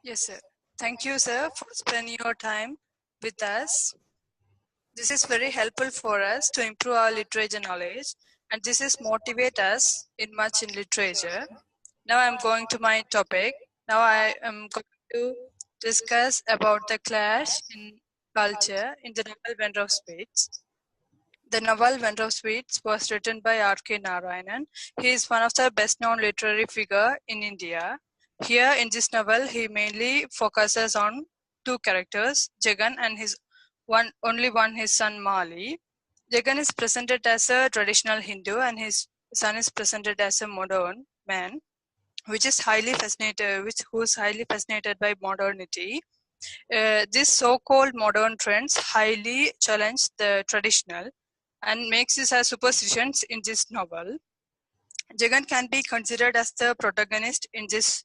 Yes, sir. Thank you, sir, for spending your time with us. This is very helpful for us to improve our literature knowledge, and this is motivate us in much in literature. Now I'm going to my topic. Now I am going to discuss about the clash in culture in the novel Vendor of Spirits. The novel Vendor of Spirits was written by R.K. Narayanan. He is one of the best-known literary figure in India. Here in this novel, he mainly focuses on two characters, Jagan and his only one his son Mali. Jagan is presented as a traditional Hindu and his son is presented as a modern man, which is highly fascinated, who's highly fascinated by modernity. These so-called modern trends highly challenge the traditional and makes this as superstitions in this novel. Jagan can be considered as the protagonist in this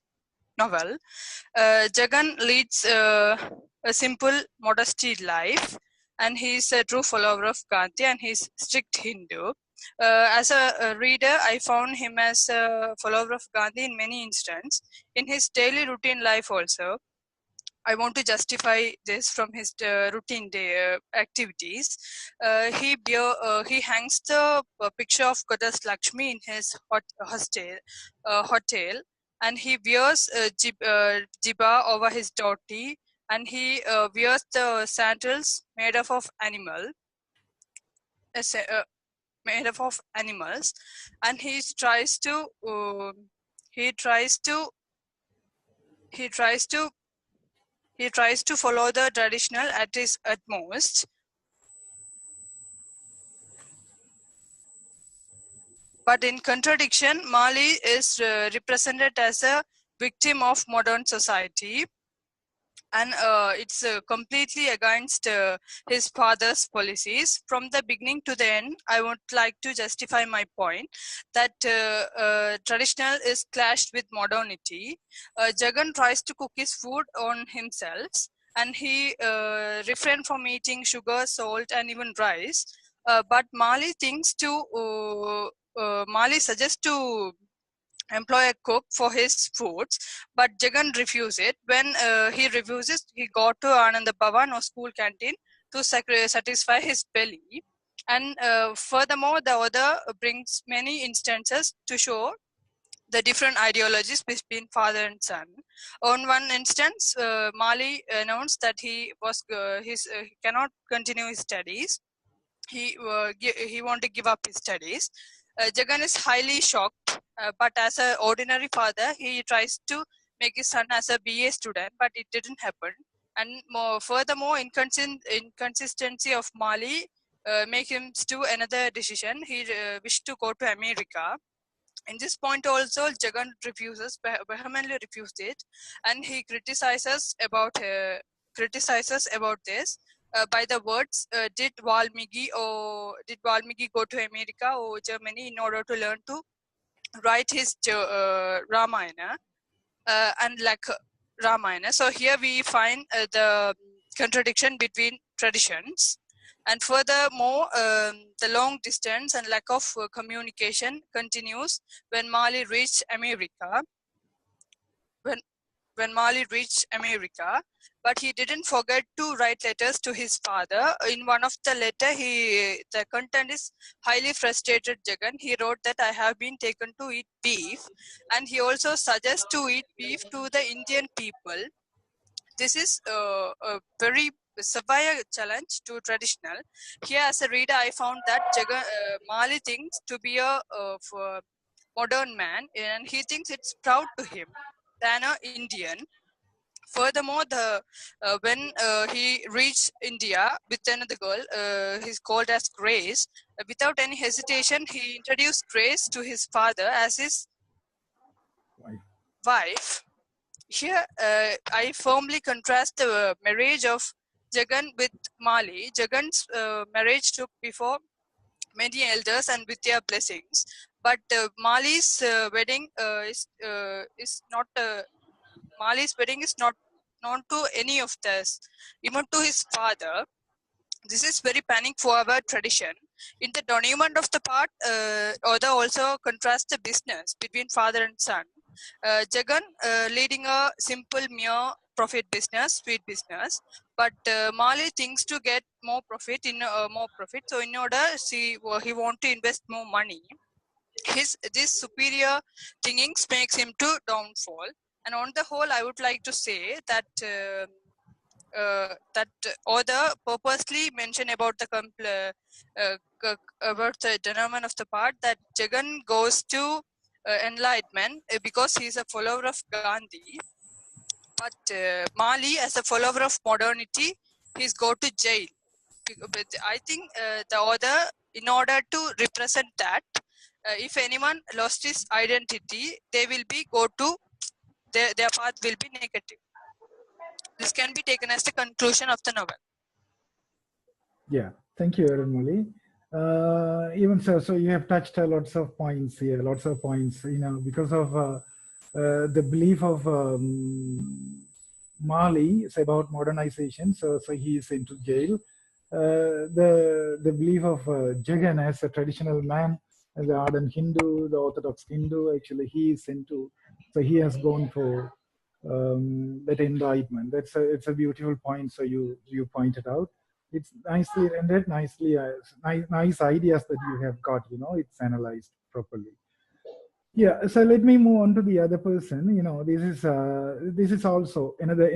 novel. Jagan leads a simple, modesty life, and he is a true follower of Gandhi, and he's strict Hindu. As a reader, I found him as a follower of Gandhi in many instances. In his daily routine life also, I want to justify this from his routine day activities. He hangs the picture of Goddess Lakshmi in his hotel, and he wears jibba over his dhoti, and he wears the sandals made up of uh, sa- uh, made up of animals, and he tries to he tries to he tries to follow the traditional at his utmost. But in contradiction, Mali is represented as a victim of modern society, and it's completely against his father's policies. From the beginning to the end, I would like to justify my point that traditional is clashed with modernity. Jagan tries to cook his food on himself, and he refrained from eating sugar, salt, and even rice. But Mali suggests to employ a cook for his foods, but Jagan refuses it. When he refuses, he go to Ananda Bhavan or school canteen to satisfy his belly. And furthermore, the author brings many instances to show the different ideologies between father and son. On one instance, Mali announced that he cannot continue his studies. He want to give up his studies. Jagan is highly shocked, but as an ordinary father, he tries to make his son as a BA student, but it didn't happen. And furthermore, inconsistency of Mali make him do another decision. He wished to go to America. In this point also, Jagan vehemently refused it, and he criticizes about this by the words, did Valmiki go to America or Germany in order to learn to write his Ramayana and like Ramayana. So here we find the contradiction between traditions. And furthermore, the long distance and lack of communication continues when Mali reached America. When Mali reached America, but he didn't forget to write letters to his father. In one of the letter, the content is highly frustrated Jagan. He wrote that I have been taken to eat beef, and he also suggests to eat beef to the Indian people. This is a very severe challenge to traditional. Here, as a reader, I found that Mali thinks to be a modern man, and he thinks it's proud to him than a Indian. Furthermore, the when he reached India with another girl, he's called as Grace. Without any hesitation, he introduced Grace to his father as his wife. Here, I firmly contrast the marriage of Jagan with Mali. Jagan's marriage took before many elders and with their blessings, but Mali's wedding is not. Mali's wedding is not known to any of us, even to his father. This is very panic for our tradition. In the denouement of the part, author also contrasts the business between father and son. Jagan leading a simple mere profit business, sweet business, but Mali thinks to get more profit more profit. So in order, he want to invest more money. This superior thinkings makes him to downfall. And on the whole, I would like to say that that author purposely mentioned about the about the denouement of the part that Jagan goes to enlightenment because he is a follower of Gandhi, but Mali as a follower of modernity, he's go to jail. But I think the author, in order to represent that, if anyone lost his identity, they will be go to their path will be negative. This can be taken as the conclusion of the novel. Yeah, thank you, Arunmoli. Even so you have touched lots of points here, because of the belief of Mali is about modernization, so he is into jail. The belief of Jagan as a traditional man, as the ardent Hindu, the Orthodox Hindu, actually he is into, so he has gone for that enlightenment. It's a beautiful point. So you pointed out. It's nicely rendered, nicely nice ideas that you have got. It's analyzed properly. Yeah. So let me move on to the other person. This is also another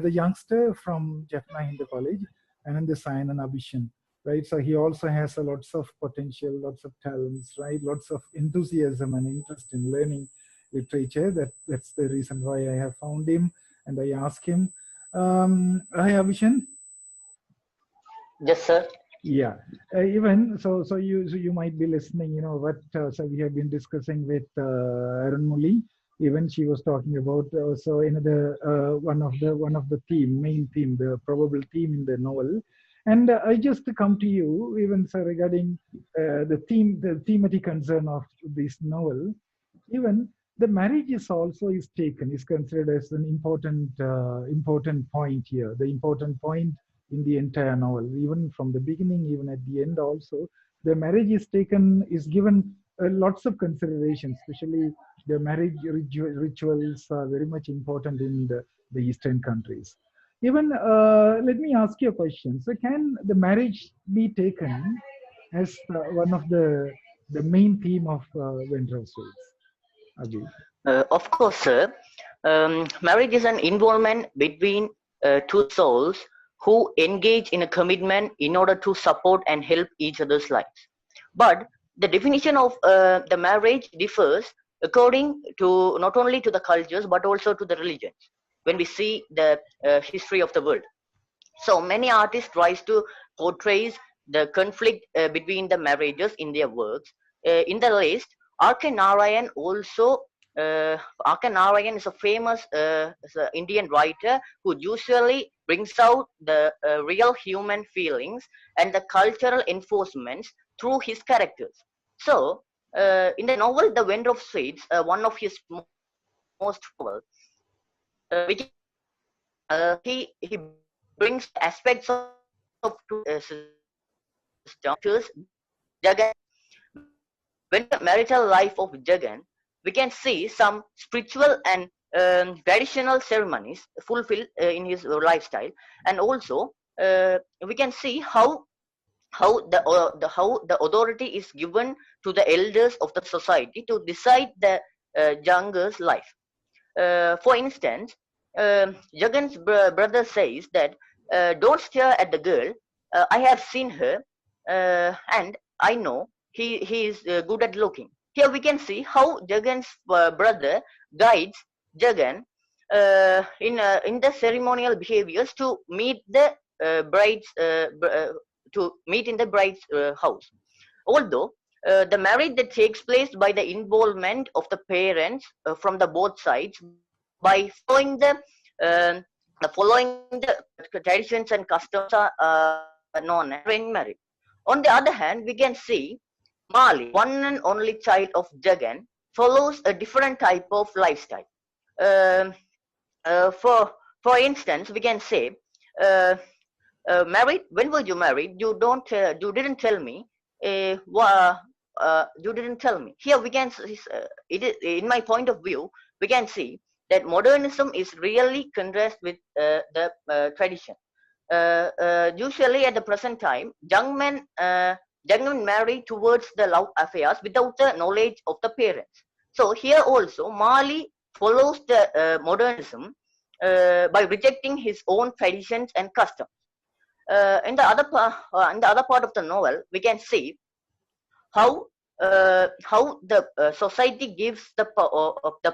youngster from Jaffna Hindu College, Anand Sayan and Abhishan. Right. So he also has lots of potential, lots of talents, right? Lots of enthusiasm and interest in learning literature. That's the reason why I have found him and I asked him. Hi, Abhishan. Yes, sir. Yeah. Even so you might be listening. What so we have been discussing with Arunmoli. Even she was talking about also another one of the main theme, the probable theme in the novel. And I just come to you, even sir, regarding the thematic concern of this novel. Even the marriage is considered as an important point here. The important point in the entire novel, even from the beginning, even at the end also, the marriage is given lots of consideration, especially the marriage rituals are very much important in the Eastern countries. Even let me ask you a question. So can the marriage be taken as one of the main theme of Venerable Souls? Of course, sir. Marriage is an involvement between two souls who engage in a commitment in order to support and help each other's lives. But the definition of the marriage differs according to not only to the cultures but also to the religions. When we see the history of the world, so many artists tries to portray the conflict between the marriages in their works. In the list, R.K. Narayan also. R.K. Narayan is a famous Indian writer who usually brings out the real human feelings and the cultural enforcements through his characters. So, in the novel The Vendor of Sweets, one of his most novel, which he brings aspects of two systems. Jagan, when the marital life of Jagan, we can see some spiritual and traditional ceremonies fulfilled in his lifestyle, and also we can see how the authority is given to the elders of the society to decide the younger's life. For instance, Jagan's brother says that don't stare at the girl. I have seen her, and I know he is good at looking. Here we can see how Jagan's brother guides Jagan in the ceremonial behaviors to meet the bride's to meet in the bride's house. Although the marriage that takes place by the involvement of the parents from the both sides by following the traditions and customs are known as arranged marriage. On the other hand, we can see Mali, one and only child of Jagan, follows a different type of lifestyle. For instance, we can say, married. When were you married? You didn't tell me. you didn't tell me. Here we can it is, in my point of view, we can see that modernism is really contrast with the tradition. Usually at the present time, young men marry towards the love affairs without the knowledge of the parents. So here also Mali follows the modernism by rejecting his own traditions and customs. In the other part of the novel, we can see how the society gives the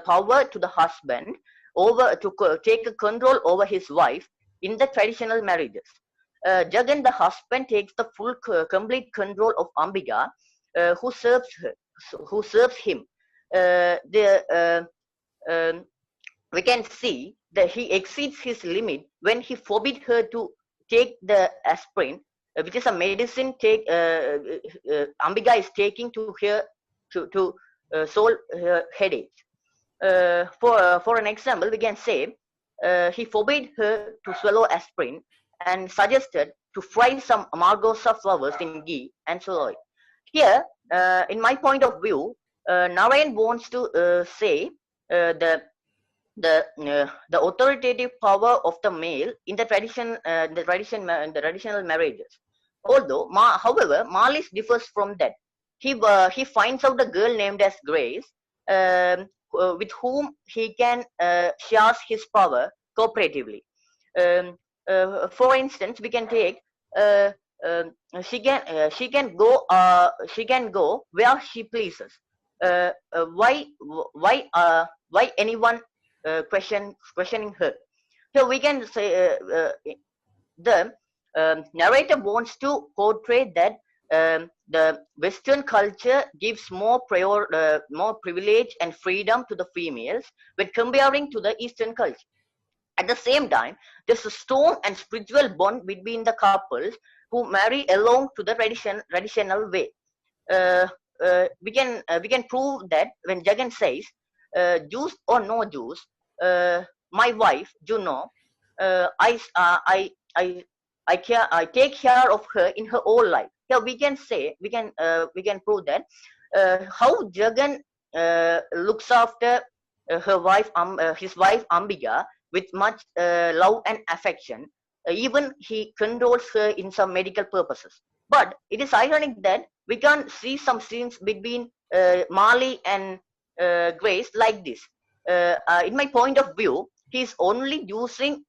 power to the husband over to take a control over his wife in the traditional marriages. Jagan, the husband, takes the full complete control of Ambika, who serves him. We can see that he exceeds his limit when he forbids her to take the aspirin, which is a medicine Ambika is taking to solve her headache. For an example, we can say he forbade her to swallow aspirin and suggested to fry some margosa flowers in ghee and swallow it. Here, in my point of view, Narayan wants to say the authoritative power of the male in the traditional marriages. Although, however, Marlis differs from that. He finds out a girl named as Grace, with whom he can share his power cooperatively. For instance, we can take she can go where she pleases. Why anyone questioning her? So we can say the narrator wants to portray that the Western culture gives more privilege and freedom to the females when comparing to the Eastern culture. At the same time, there's a strong and spiritual bond between the couples who marry along to the traditional way. We can prove that when Jagan says, Jews or no Jews, my wife, Juno, I take care of her in her whole life. Here we can say we can prove that how Jagan looks after her wife, his wife Ambika, with much love and affection. Even he controls her in some medical purposes. But it is ironic that we can see some scenes between Mali and Grace like this. In my point of view, he is only using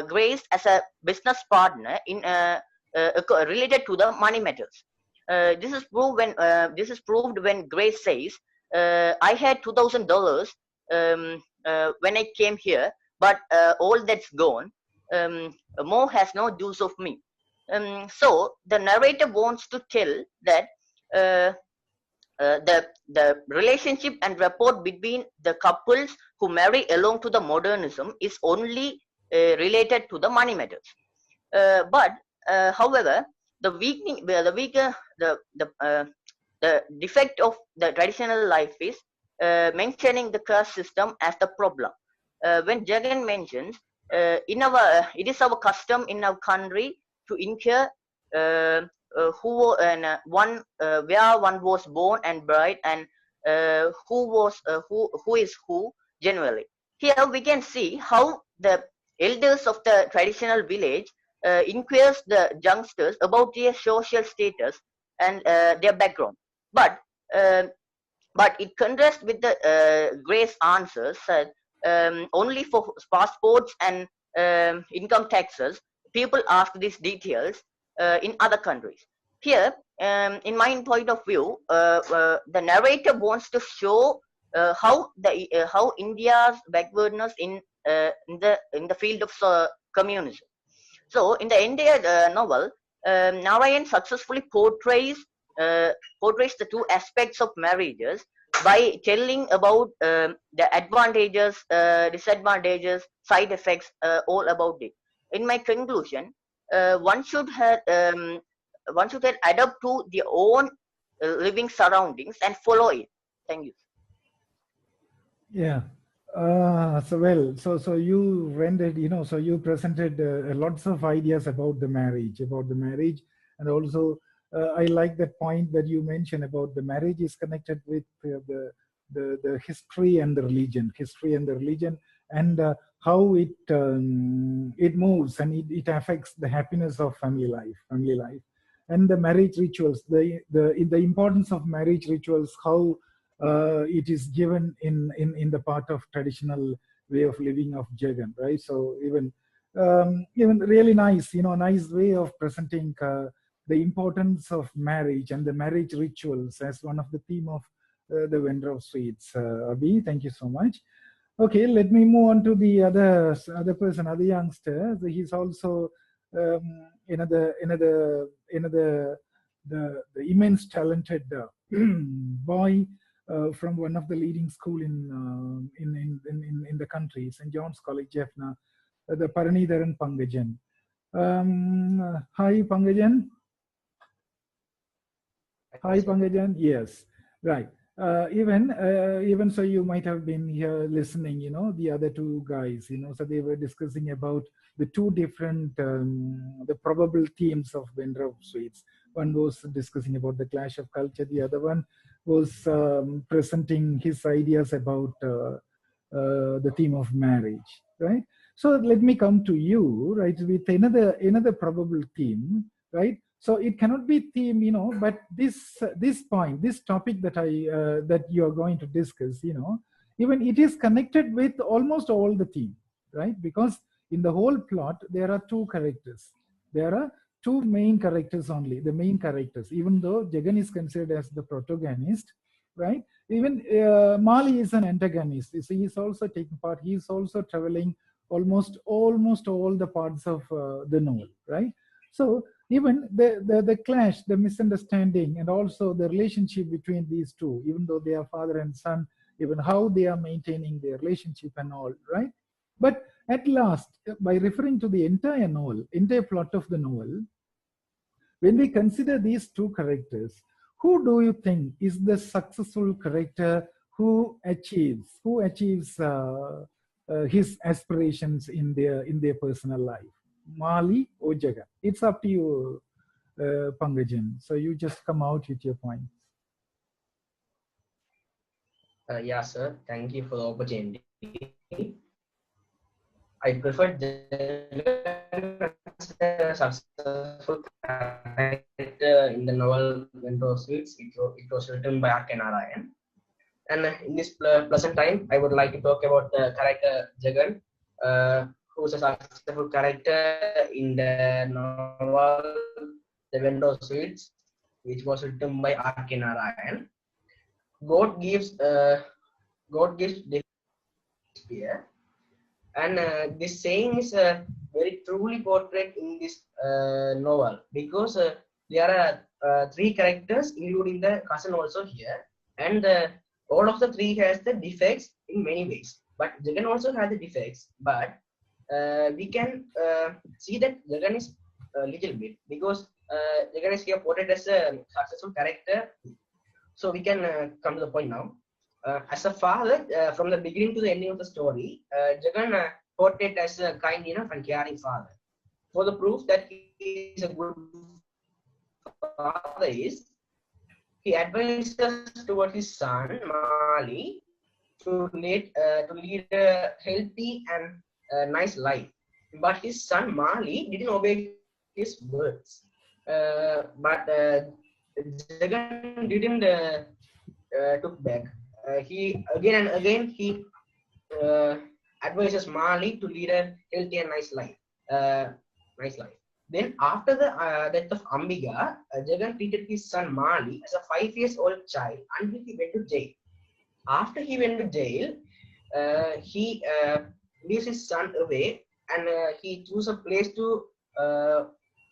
Grace as a business partner in related to the money matters. This is proved when Grace says, "I had $2,000 when I came here, but all that's gone. Mo has no use of me." So the narrator wants to tell that the relationship and rapport between the couples who marry along to the modernism is only related to the money matters. But however, the defect of the traditional life is mentioning the caste system as the problem. When Jagan mentions, it is our custom in our country to inquire who and where one was born and bred, and who is who generally. Here we can see how the elders of the traditional village inquires the youngsters about their social status and their background. But it contrasts with the Grace answers that only for passports and income taxes people ask these details in other countries. Here, in my point of view, the narrator wants to show how India's backwardness in the field of communism. So, in the entire novel, Narayan successfully portrays the two aspects of marriages by telling about the advantages, disadvantages, side effects, all about it. In my conclusion, one should adapt to their own living surroundings and follow it. Thank you. Yeah. So you rendered, so you presented lots of ideas about the marriage, and also I like that point that you mentioned about the marriage is connected with the history and the religion, and how it moves and it affects the happiness of family life, and the marriage rituals, the importance of marriage rituals, how it is given in the part of traditional way of living of Jagan, right? So even really nice, nice way of presenting the importance of marriage and the marriage rituals as one of the theme of the vendor of sweets. Abhi, thank you so much. Okay, let me move on to the other person, other youngster. So he's also the immense talented boy from one of the leading school in the country, St. John's College, Jaffna, the Paranidharan Pangajan. Hi, Pangajan. Hi, Pangajan. Yes, right. Even so, you might have been here listening, the other two guys, so they were discussing about the two different, the probable themes of vendor of sweets. One was discussing about the clash of culture. The other one was presenting his ideas about the theme of marriage, right? So let me come to you, right, with another probable theme, right? So it cannot be theme, but this topic that you are going to discuss, even it is connected with almost all the theme, right? Because in the whole plot there are two characters. There are two main characters only, the main characters. Even though Jagan is considered as the protagonist, right? Even Mali is an antagonist. So he is also taking part. He is also traveling almost all the parts of the novel, right? So even the clash, the misunderstanding, and also the relationship between these two, even though they are father and son, even how they are maintaining their relationship and all, right? But at last, by referring to the entire novel, entire plot of the novel, when we consider these two characters, who do you think is the successful character who achieves his aspirations in their personal life? Mali or Jagan? It's up to you, Pangajan. So you just come out with your points. Yeah, sir. Thank you for the opportunity. I prefer a successful character in the novel Vendor of Sweets. It was written by R.K. Narayan. And in this pleasant time, I would like to talk about the character Jagan, who's a successful character in the novel The Vendor of Sweets, which was written by R.K. Narayan. God gives Shakespeare, and this saying is very truly portrayed in this novel, because there are three characters, including the cousin also here, and all of the three has the defects in many ways. But Jagan also has the defects, but we can see that Jagan is a little bit, because Jagan is here portrayed as a successful character. So we can come to the point now. As a father, from the beginning to the ending of the story, Jagan portrayed as a kind enough and caring father. For the proof that he is a good father is, he advises toward his son Mali to lead a healthy and nice life. But his son Mali didn't obey his words. But Jagan didn't took back. He again and again he advises Mali to lead a healthy and nice life. Then after the death of Ambika, Jagan treated his son Mali as a 5-year-old child until he went to jail. After he went to jail, he leaves his son away, and he chose a place to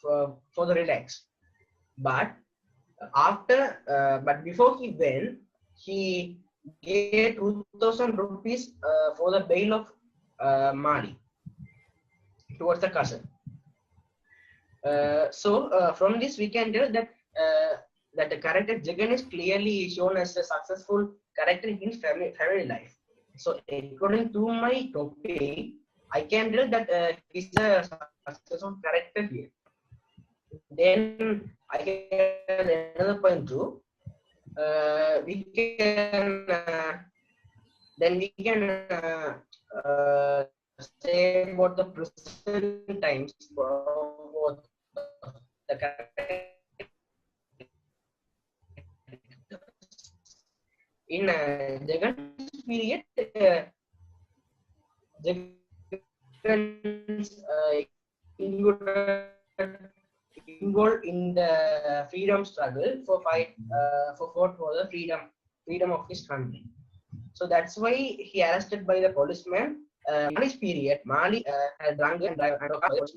for the relax. But before he went, he gave 2,000 rupees for the bail of Mali towards the cousin. So from this we can tell that that the character Jagan is clearly shown as a successful character in his family life. So according to my topic, I can tell that he's a successful character here. then I can another point too. We can then we can say about the present times about the in Jagan's period. Jagan's involved in the freedom struggle for fought for the freedom of his country. So that's why he arrested by the policeman. Mali's period, Mali had drunk and drive and alcohol.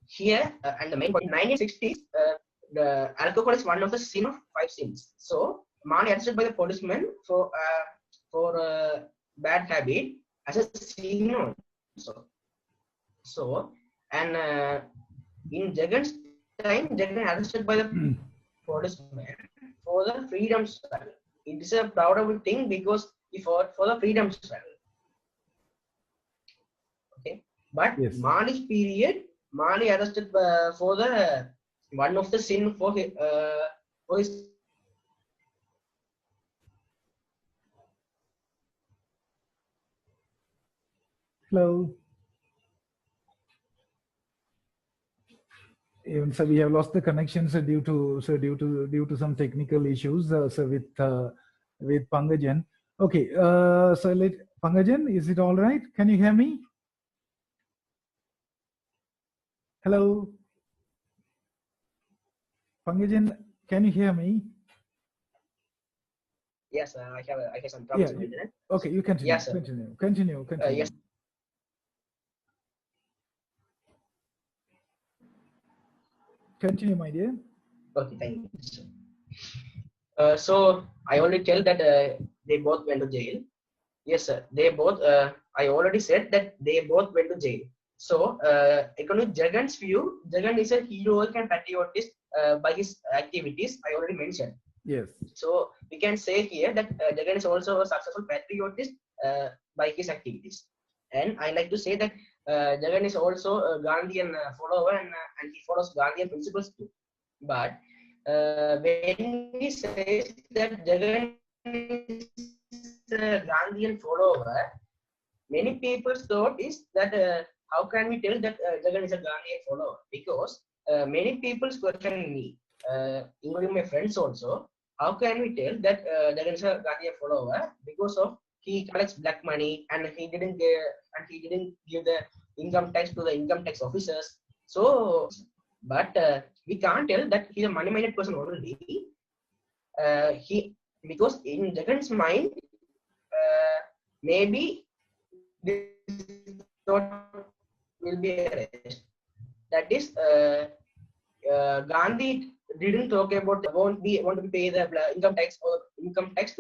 Here and the main point, in 1960s, the alcohol is one of the sin of 5 sins. So Mali arrested by the policeman for bad habit as a sin also. So and in Jagan's time, Jagan arrested by the policeman for the freedom struggle. It is a proudable thing because he fought for the freedom struggle. Okay, but Yes. Mali's period, Mali arrested for the one of the sin for his Hello. Even so, we have lost the connection due to some technical issues. With Pangajan. Okay. So let Pangajan, is it all right? Can you hear me? Hello. Pangajan, can you hear me? Yes, I have some problems with internet. Okay, you continue. Yes, sir. Continue. Yes. Continue, my dear. Okay, thank you. So I already tell that they both went to jail. Yes, sir. They both. I already said that they both went to jail. So, according to Jagan's view, Jagan is a heroic and patriotist by his activities. I already mentioned. Yes. So we can say here that Jagan is also a successful patriotist by his activities. And I like to say that Jagan is also a Gandhian follower and he follows Gandhian principles too. But when we say that Jagan is a Gandhian follower, many people thought is that how can we tell that Jagan is a Gandhian follower? Because many people question me, including my friends also. How can we tell that Jagan is a Gandhian follower? Because of he collects black money and he didn't give the income tax to the income tax officers. So, but we can't tell that he's a money-minded person only. Because in Jagan's mind, maybe this thought will be erased. That is, Gandhi didn't talk about want to pay the income tax to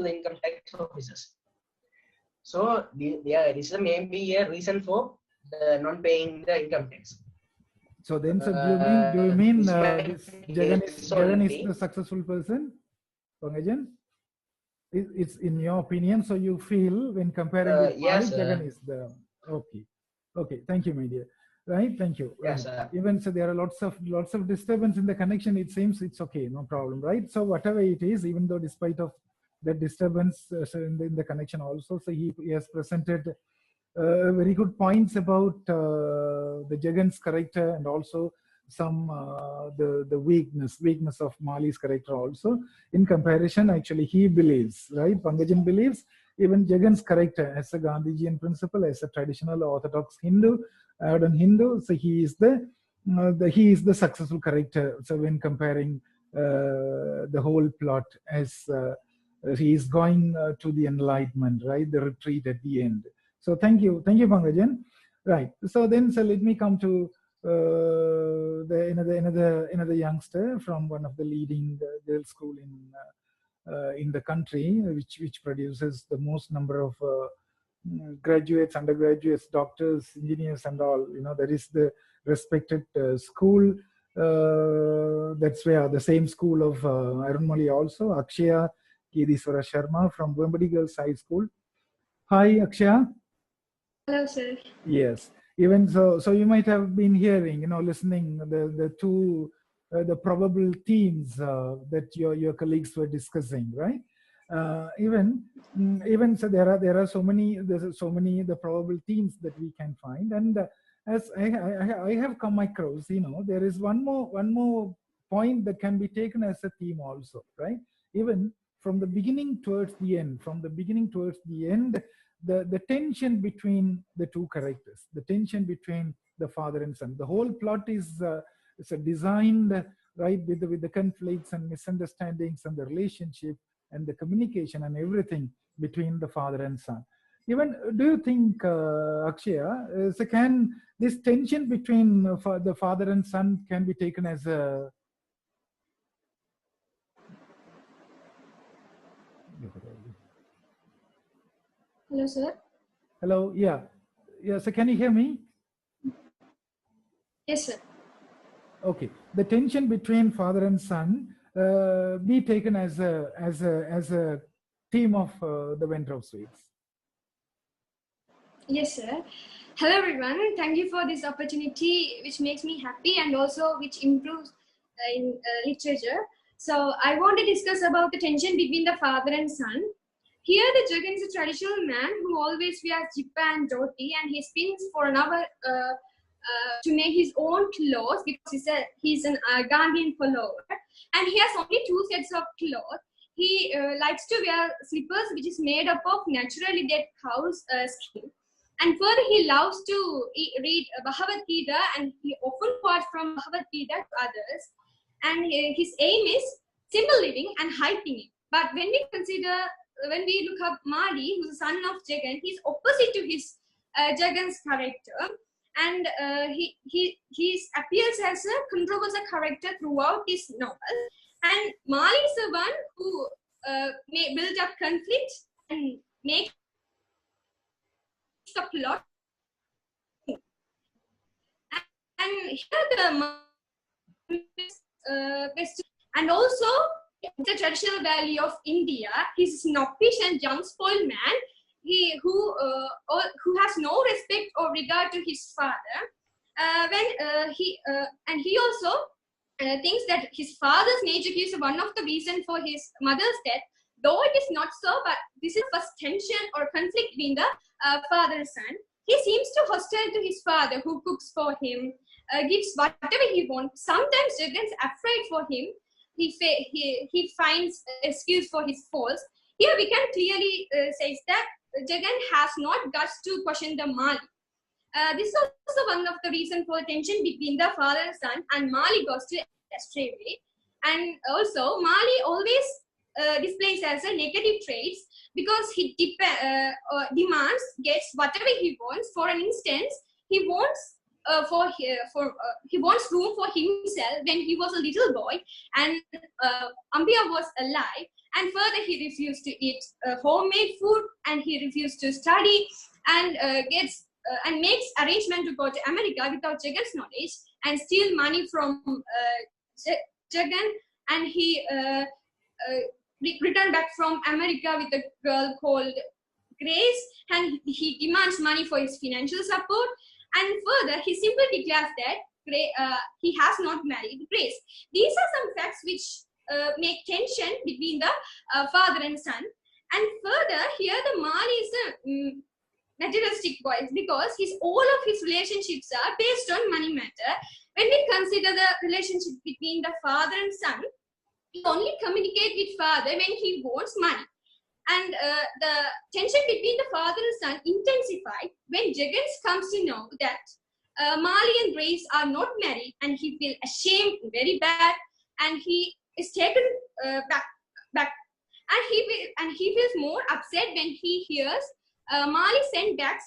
the income tax officers. So this is maybe a reason for not paying the income tax. So then, do you mean Jagan is the successful person, Pangajan? It's in your opinion. So you feel when comparing with yes, Jagan is the okay. Thank you, my dear. Right, thank you. Yes, even so, there are lots of disturbance in the connection. It seems it's okay, no problem, right? So whatever it is, even though despite of the disturbance in the connection also, so he has presented very good points about the Jagan's character and also some the weakness of Mali's character also. In comparison, actually, he believes, right? Pangajan believes even Jagan's character as a Gandhijian principle, as a traditional Orthodox Hindu, ardent Hindu, so he is the successful character. So when comparing the whole plot, as he is going to the enlightenment, right? The retreat at the end. So thank you, Pangajan. Right. So then, so let me come to another youngster from one of the leading girls' school in the country, which produces the most number of graduates, undergraduates, doctors, engineers, and all. That is the respected school. That's where the same school of Arunmali also, Akshaya Kediswara Sharma from Wembadi Girls High School. Hi, Akshaya. Hello, sir. Yes. Even so you might have been hearing, listening the two the probable themes that your colleagues were discussing, right? Even so, there are so many the probable themes that we can find, and as I have come across, there is one more point that can be taken as a theme also, right? Even from the beginning towards the end, the tension between the two characters, the tension between the father and son. The whole plot is designed right with the conflicts and misunderstandings and the relationship and the communication and everything between the father and son. Even, do you think, Akshaya, so can this tension between the father and son can be taken as a... Hello, sir. Hello, yeah. So can you hear me? Yes, sir. Okay. The tension between father and son be taken as a theme of the Winter of Sweets. Yes, sir. Hello, everyone. Thank you for this opportunity, which makes me happy and also which improves in literature. So I want to discuss about the tension between the father and son. Here, the Jagan is a traditional man who always wears jippa and dhoti, and he spins for an hour to make his own clothes because he's an Gandhian follower, and he has only 2 sets of clothes. He likes to wear slippers which is made up of naturally dead cow's skin. And further, he loves to read Bhagavad Gita, and he often quotes from Bhagavad Gita to others. And his aim is simple living and high thinking. But when we look up Mali, who's the son of Jagan, he's opposite to his Jagan's character. And he appears as a controversial character throughout this novel. And Mali is the one who may build up conflict and make the plot. And here and also the traditional value of India. He's a snobbish and young spoiled man. Who has no respect or regard to his father. He also thinks that his father's nature is one of the reasons for his mother's death. Though it is not so, but this is first tension or conflict between the father and son. He seems to hostile to his father, who cooks for him, gives whatever he wants. Sometimes Jagan's afraid for him. He finds excuse for his faults. Here we can clearly say that Jagan has not guts to question the Mali. This is also one of the reasons for tension between the father and son, and Mali goes to astray way. And also, Mali always displays as a negative traits because he demands, gets whatever he wants. For an instance, he wants he wants room for himself when he was a little boy, and Ambia was alive. And further, he refused to eat homemade food, and he refused to study, and makes arrangement to go to America without Jagan's knowledge and steal money from Jagan. And he returned back from America with a girl called Grace, and he demands money for his financial support. And further, he simply declares that he has not married Grace. These are some facts which make tension between the father and son. And further, here the Mali is a materialistic boy because all of his relationships are based on money matter. When we consider the relationship between the father and son, he only communicates with father when he wants money. And the tension between the father and son intensified when Jagan comes to know that Mali and Grace are not married, and he feels ashamed, very bad, and he is taken back, and he feels more upset when he hears Mali sent back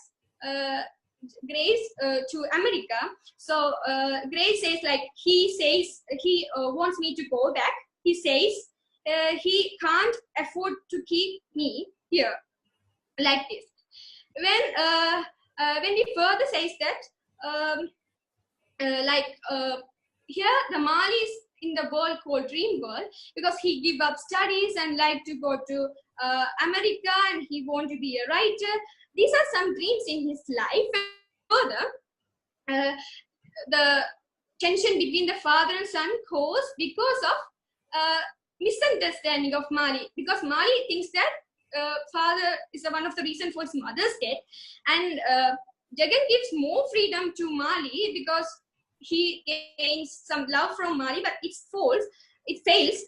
Grace to America. So Grace says, like, he wants me to go back. He says he can't afford to keep me here like this. When we further says that here the Mali is in the world called Dream World because he give up studies and like to go to America, and he want to be a writer. These are some dreams in his life. Further, the tension between the father and son caused because of misunderstanding of Mali. Because Mali thinks that father is one of the reasons for his mother's death, and Jagan gives more freedom to Mali because he gains some love from Mali, but it's false. It fails.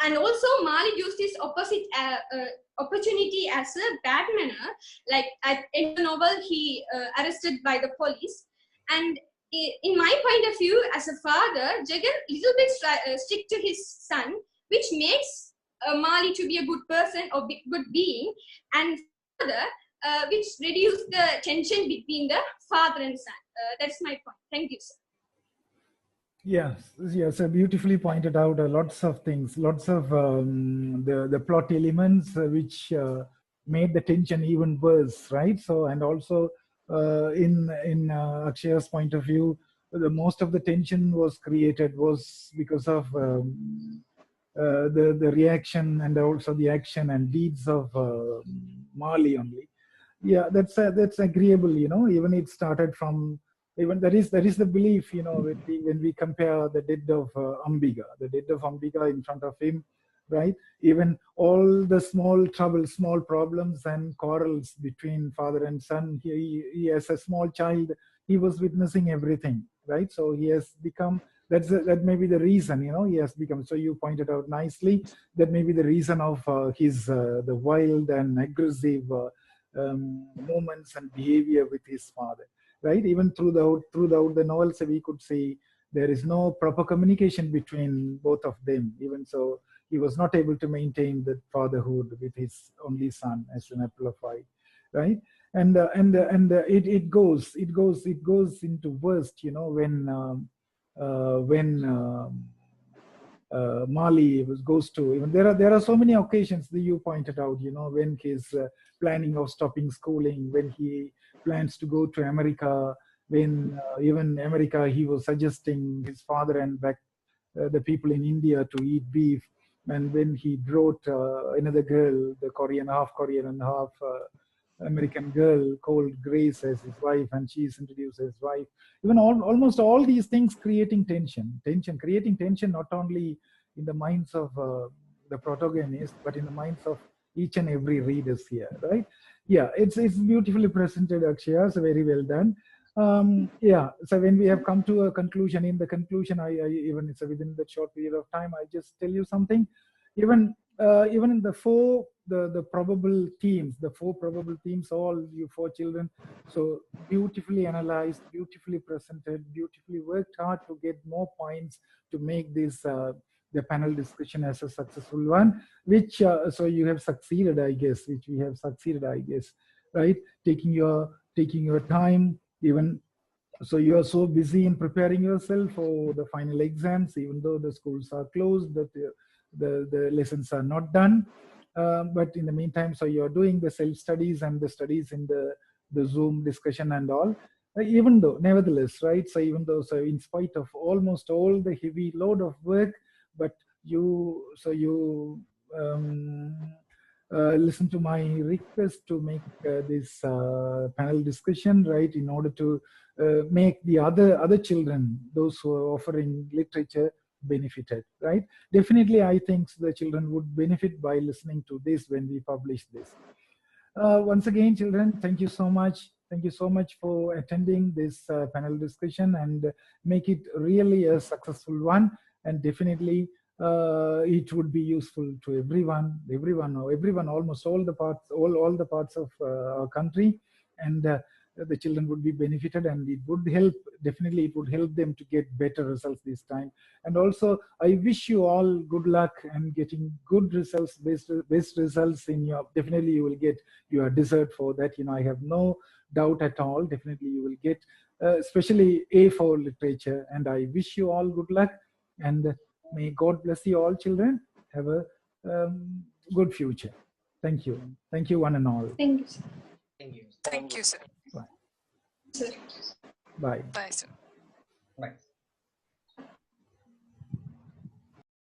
And also Mali used this opposite opportunity as a bad manner. Like in the novel, he arrested by the police. And in my point of view, as a father, Jagan little bit strict to his son, which makes Mali to be a good person or good being, and father, which reduce the tension between the father and son. That's my point. Thank you, sir. Yes, so beautifully pointed out lots of things, lots of the plot elements which made the tension even worse, right? So, and also in Akshaya's point of view, the most of the tension was created was because of the reaction and also the action and deeds of Mali only. Yeah, that's agreeable. You know, even it started from. Even there is the belief, you know, when we compare the death of Ambika in front of him, right? Even all the small troubles, small problems and quarrels between father and son, he as a small child, he was witnessing everything, right? So he has become, that may be the reason, you know, he has become, so you pointed out nicely, that may be the reason of his, the wild and aggressive moments and behavior with his father. Right, even throughout the novels, we could see there is no proper communication between both of them. Even so, he was not able to maintain the fatherhood with his only son as an apple of eye, right? And it goes into worst, you know, when Mali goes to, even there are so many occasions that you pointed out, you know, when he's planning of stopping schooling, when he plans to go to America, when even America, he was suggesting his father and back the people in India to eat beef, and when he brought another girl, the half Korean and half American girl called Grace as his wife, and she's introduced as wife. Even almost all these things creating tension, not only in the minds of the protagonist, but in the minds of each and every readers here, right? Yeah, it's beautifully presented, Akshaya, so very well done. Yeah, so when we have come to a conclusion, in the conclusion, I even it's within the short period of time, I just tell you something. Even in the four probable themes, all you four children, so beautifully analyzed, beautifully presented, beautifully worked hard to get more points to make this the panel discussion as a successful one, which so you have succeeded, I guess, right? Taking your time, even so you are so busy in preparing yourself for the final exams, even though the schools are closed, that the lessons are not done. But in the meantime, so you're doing the self-studies and the studies in the Zoom discussion and all. Even though, nevertheless, right? So even though, so in spite of almost all the heavy load of work, but you listen to my request to make this panel discussion, right, in order to make the other children, those who are offering literature, benefited, right? Definitely, I think the children would benefit by listening to this when we publish this. Once again, children, thank you so much. Thank you so much for attending this panel discussion, and make it really a successful one. And definitely, it would be useful to everyone, almost all the parts of our country, and the children would be benefited, and it would help, definitely it would help them to get better results this time. And also, I wish you all good luck and getting good results, best results in your, definitely you will get your dessert for that, you know, I have no doubt at all. Definitely you will get especially A for literature, and I wish you all good luck, and may God bless you all, children. Have a good future. Thank you one and all. Thank you, sir. Thank you, sir. Bye. Sir. Bye. Bye, sir. Bye.